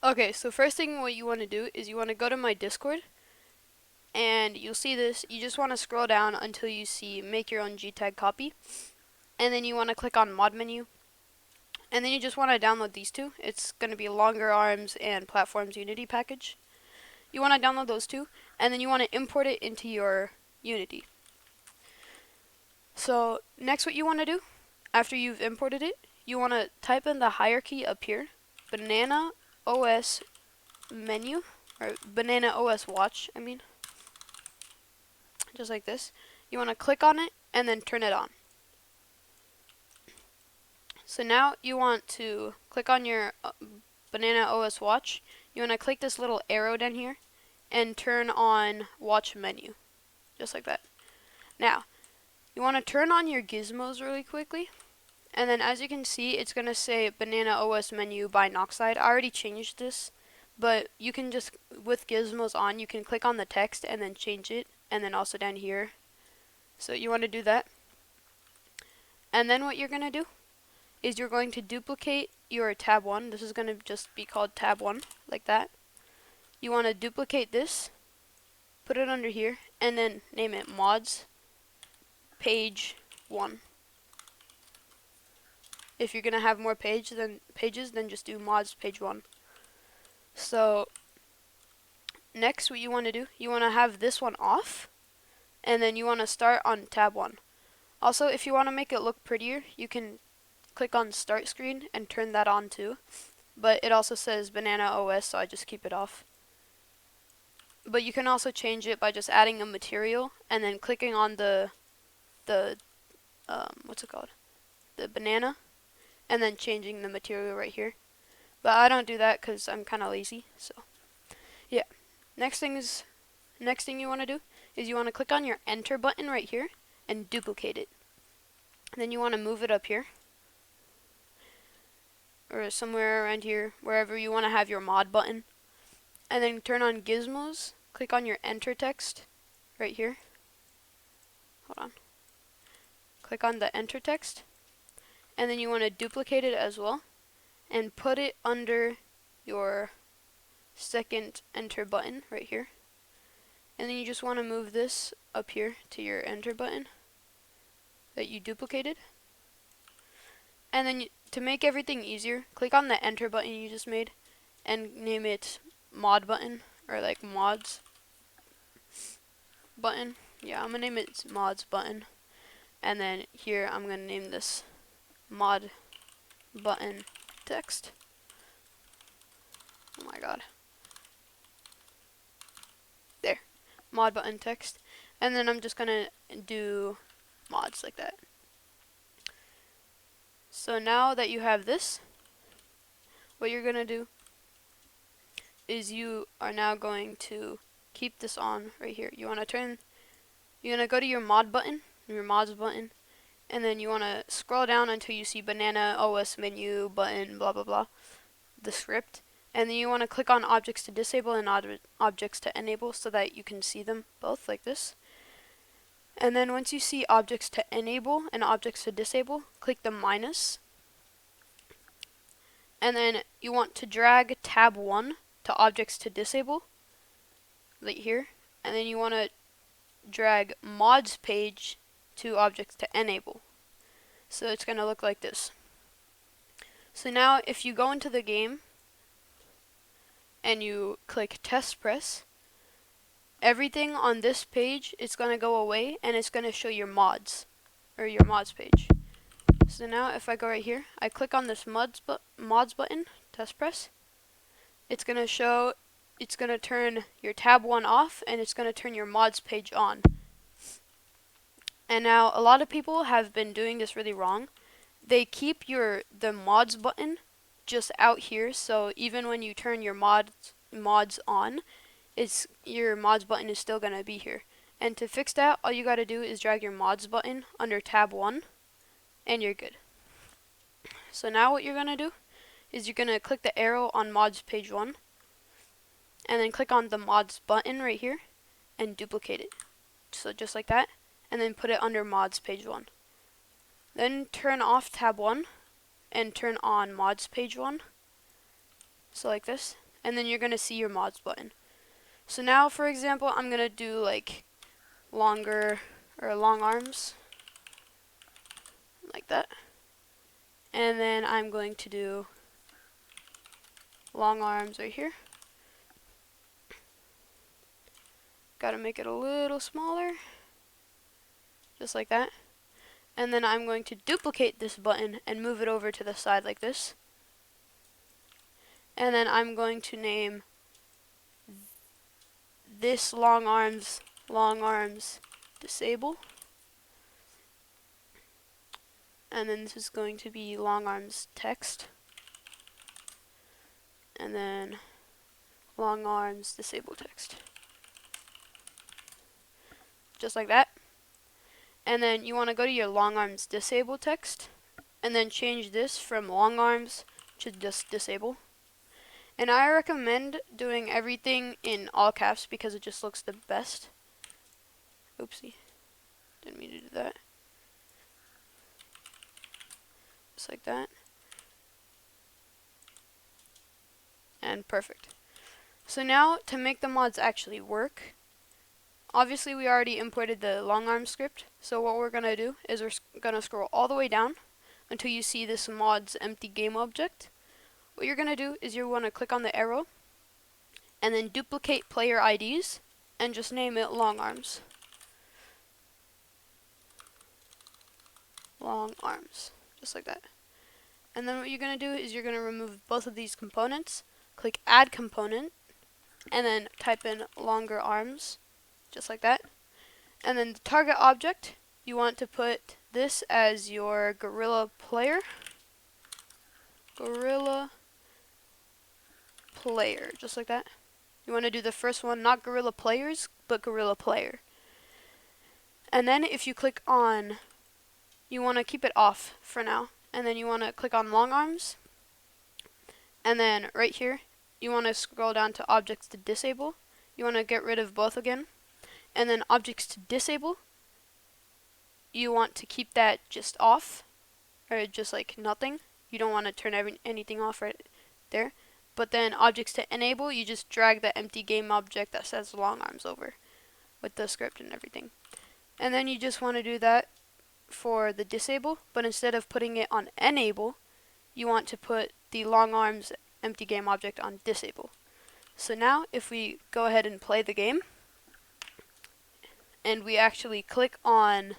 Okay, so first thing what you want to do is you want to go to my Discord, and you'll see this. You just want to scroll down until you see make your own gtag copy, and then you want to click on mod menu, and then you just want to download these two. It's going to be Longer Arms and Platforms Unity package. You want to download those two, and then you want to import it into your Unity. So next what you want to do, after you've imported it, you want to type in the hierarchy up here, banana OS menu, or banana OS watch, I mean, just like this. You want to click on it and then turn it on. So now you want to click on your banana OS watch. You want to click this little arrow down here and turn on watch menu, just like that. Now, you want to turn on your gizmos really quickly, and then as you can see, it's going to say banana OS menu by Noxide. I already changed this, but you can just, with gizmos on, you can click on the text and then change it, and then also down here. So you want to do that. And then what you're going to do is you're going to duplicate your tab 1. This is going to just be called tab 1, like that. You want to duplicate this, put it under here, and then name it mods page 1. If you're going to have more pages, then just do mods page 1. So next what you want to do, you want to have this one off, and then you want to start on tab 1. Also, if you want to make it look prettier, you can click on start screen and turn that on too. But it also says banana OS, so I just keep it off. But you can also change it by just adding a material and then clicking on the what's it called? The banana, and then changing the material right here. But I don't do that because I'm kind of lazy. So yeah. Next thing you want to do is you want to click on your enter button right here and duplicate it. Then you want to move it up here, or somewhere around here, wherever you want to have your mod button. And then turn on gizmos, click on your enter text right here. Hold on. Click on the enter text, and then you want to duplicate it as well and put it under your second enter button right here. And then you just want to move this up here to your enter button that you duplicated. And then to make everything easier, click on the enter button you just made and name it mod button, or like mods button. Yeah, I'm gonna name it mods button. And then here I'm gonna name this mod button text. Oh my god. There. Mod button text. And then I'm just gonna do mods like that. So now that you have this, what you're gonna do is you are now going to keep this on right here. You're gonna go to your mod button, your mods button, and then you wanna scroll down until you see banana OS menu button, blah blah blah, the script. And then you want to click on objects to disable and objects to enable so that you can see them both like this. And then once you see objects to enable and objects to disable, click the minus. And then you want to drag tab 1 to objects to disable, right here. And then you want to drag mods page to objects to enable. So it's going to look like this. So now if you go into the game and you click test press, everything on this page is going to go away and it's going to show your mods, or your mods page. So now if I go right here, I click on this mods button, test press, it's going to turn your tab 1 off and it's going to turn your mods page on. And now a lot of people have been doing this really wrong. They keep the mods button just out here, so even when you turn your mods on, your mods button is still going to be here. And to fix that, all you got to do is drag your mods button under tab 1 and you're good. So now what you're going to do is you're going to click the arrow on mods page 1 and then click on the mods button right here and duplicate it. So just like that, and then put it under mods page 1. Then turn off tab 1 and turn on mods page 1. So like this. and then you're going to see your mods button. So now, for example, I'm going to do like longer or long arms, like that. And then I'm going to do long arms right here. Gotta make it a little smaller, just like that. And then I'm going to duplicate this button and move it over to the side like this. And then I'm going to name this long arms disable. And then this is going to be long arms text. And then long arms disable text. Just like that. And then you want to go to your long arms disable text and then change this from long arms to just disable. And I recommend doing everything in all caps because it just looks the best. Oopsie. Didn't mean to do that. Just like that. And perfect. So now to make the mods actually work, obviously we already imported the long arm script. So what we're going to do is we're going to scroll all the way down until you see this mods empty game object. What you're going to do is you want to click on the arrow and then duplicate player IDs and just name it long arms. Long arms, just like that. And then what you're going to do is you're going to remove both of these components, click add component, and then type in longer arms, just like that. And then the target object, you want to put this as your gorilla player. Gorilla player, just like that. You want to do the first one, not gorilla players, but gorilla player. And then if you click on, you want to keep it off for now. And then you want to click on long arms. And then right here, you want to scroll down to objects to disable. You want to get rid of both again. And then objects to disable, you want to keep that just off, or just like nothing. You don't want to turn anything off right there. But then objects to enable, you just drag the empty game object that says long arms over with the script and everything. And then you just want to do that for the disable, but instead of putting it on enable, you want to put the long arms empty game object on disable. So now if we go ahead and play the game, and we actually click on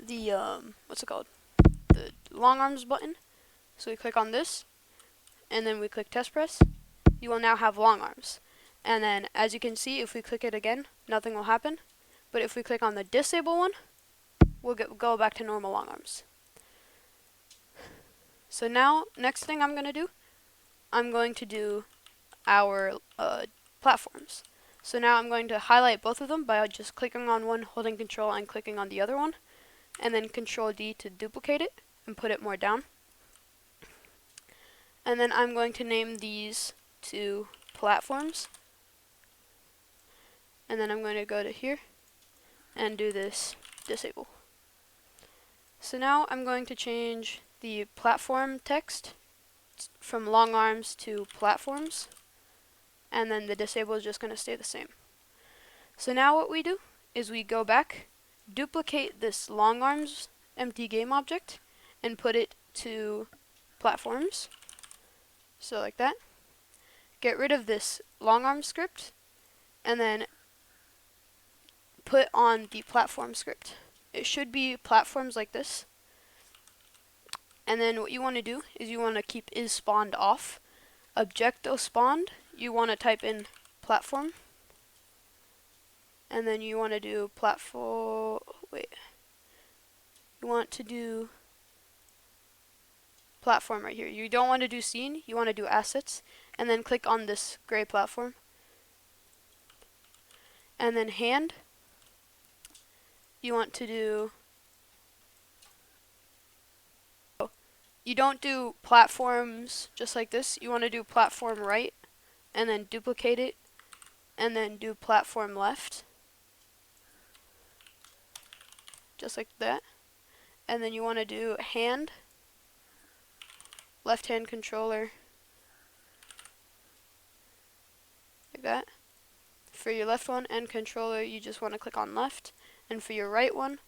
the, what's it called? The long arms button. So we click on this, and then we click test press, you will now have long arms. And then as you can see, if we click it again, nothing will happen. But if we click on the disable one, we'll go back to normal long arms. So now, next thing I'm going to do, I'm going to do our platforms. So now I'm going to highlight both of them by just clicking on one, holding control and clicking on the other one, and then control D to duplicate it and put it more down. And then I'm going to name these to platforms. And then I'm going to go to here and do this disable. So now I'm going to change the platform text from long arms to platforms, and then the disable is just going to stay the same. So now what we do is we go back, duplicate this long arms empty game object, and put it to platforms. So like that. Get rid of this long arm script, and then put on the platform script. It should be platforms like this. And then what you want to do is you want to keep is spawned off. Objecto spawned, you want to type in platform. And then you want to do platform, you want to do platform right here. You don't want to do scene, you want to do assets. And then click on this gray platform. And then hand, you want to do, you don't do platforms just like this. You want to do platform right, and then duplicate it, and then do platform left, just like that. And then you want to do hand, left hand controller, like that. For your left one and controller, you just want to click on left, and for your right one,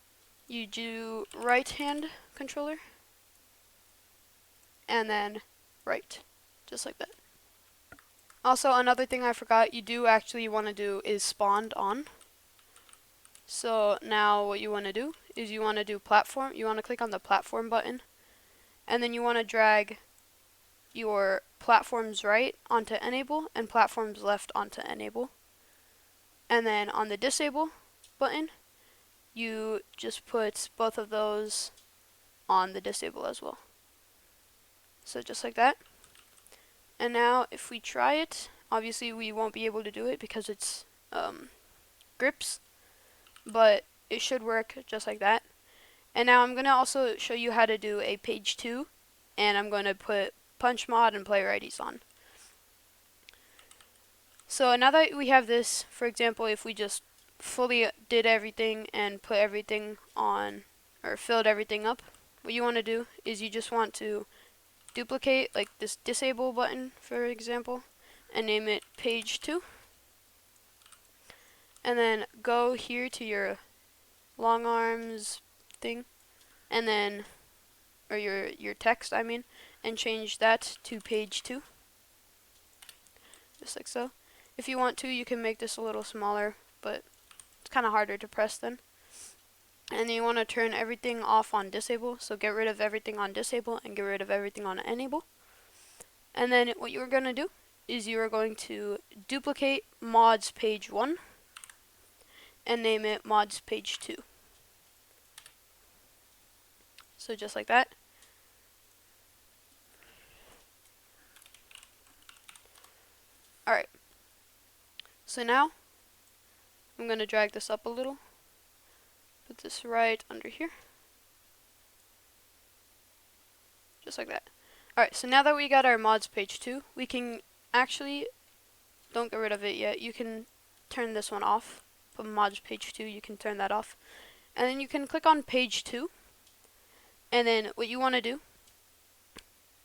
you do right hand controller, and then right, just like that. Also, another thing I forgot you do actually want to do is spawned on. So now what you want to do is you want to do platform. You want to click on the platform button, and then you want to drag your platforms right onto enable and platforms left onto enable. And then on the disable button, you just put both of those on the disable as well. So just like that. And now if we try it, obviously we won't be able to do it because it's grips, but it should work just like that. And now I'm going to also show you how to do a page 2, and I'm going to put punch mod and player IDs on. So now that we have this, for example, if we just fully did everything and put everything on, or filled everything up, what you want to do is you just want to duplicate like this disable button, for example, and name it page 2. And then go here to your long arms thing, and then, or your text, I mean, and change that to page 2. Just like so. If you want to, you can make this a little smaller, but it's kind of harder to press then. And then you want to turn everything off on disable, so get rid of everything on disable and get rid of everything on enable. And then what you're going to do is you are going to duplicate mods page 1 and name it mods page 2. So just like that. Alright. So now I'm going to drag this up a little. Put this right under here. Just like that. Alright, so now that we got our mods page 2, we can actually, don't get rid of it yet, you can turn this one off. Put mods page 2, you can turn that off. And then you can click on page 2. And then what you want to do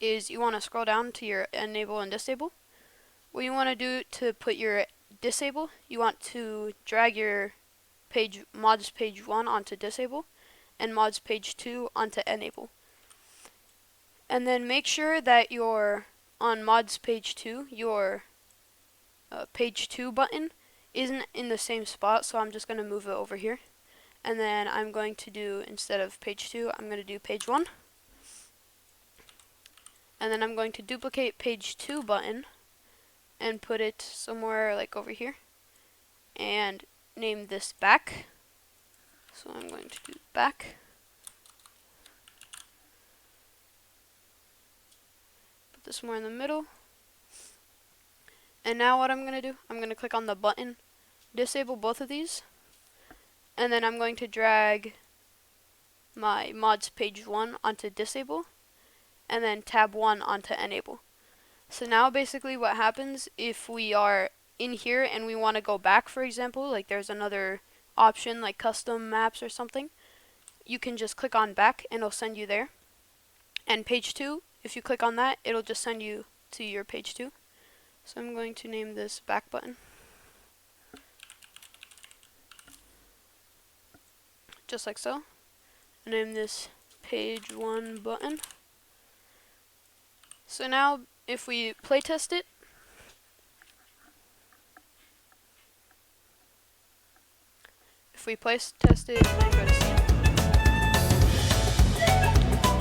is you want to scroll down to your enable and disable. What you want to do to put your disable, you want to drag your page mods page 1 onto disable and mods page 2 onto enable. And then make sure that your on mods page 2, your page 2 button isn't in the same spot, so I'm just going to move it over here. And then I'm going to do, instead of page 2, I'm going to do page 1. And then I'm going to duplicate page 2 button and put it somewhere like over here. And name this back. So I'm going to do back. Put this more in the middle. And now what I'm going to do, I'm going to click on the button, disable both of these. And then I'm going to drag my mods page 1 onto disable, and then tab 1 onto enable. So now basically what happens if we are in here and we want to go back, for example, like there's another option like custom maps or something, you can just click on back and it'll send you there. And page 2, if you click on that, it'll just send you to your page 2. So I'm going to name this back button. Just like so. Name this page 1 button. So now if we playtest it, if we test it and then go to C,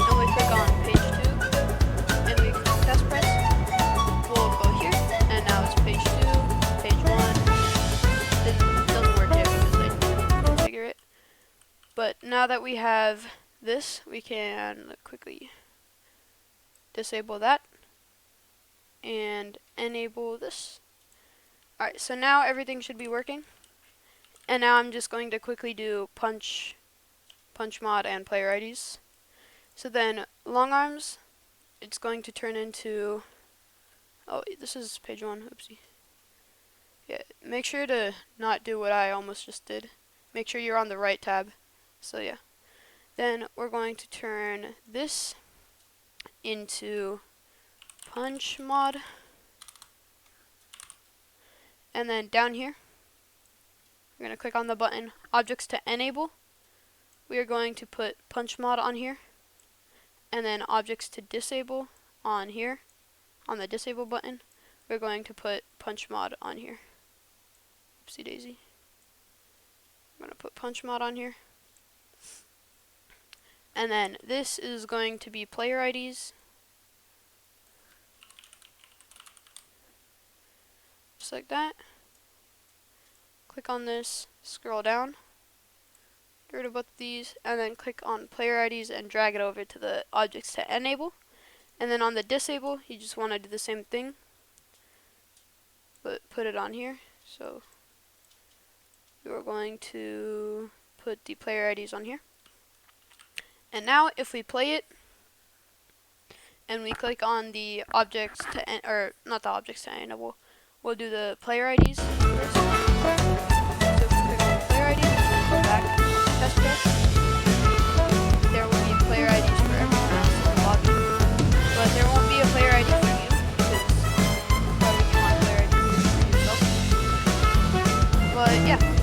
and we click on page 2 and we test press, we'll go here, and now it's page 2, page 1. It doesn't work yet because I didn't configure it. But now that we have this, we can quickly disable that and enable this. Alright, so now everything should be working. And now I'm just going to quickly do punch mod and player IDs. So then long arms, it's going to turn into, oh, this is page 1, oopsie. Yeah, make sure to not do what I almost just did. Make sure you're on the right tab. So yeah. Then we're going to turn this into punch mod. And then down here, we're going to click on the button Objects to Enable. We are going to put Punch Mod on here. And then Objects to Disable on here, on the Disable button. We're going to put Punch Mod on here. Oopsie daisy. I'm going to put Punch Mod on here. And then this is going to be player IDs. Just like that. Click on this, scroll down, get rid of both of these, and then click on player IDs and drag it over to the Objects to Enable. And then on the Disable, you just want to do the same thing, but put it on here. So you're going to put the player IDs on here. And now if we play it, and we click on the Objects to, or not the Objects to Enable, we'll do the player IDs first. So if we click on the player IDs, go back, test press. There will be player IDs for everyone else in the lobby. But there won't be a player ID for you, because why would you want a player ID for yourself? But yeah.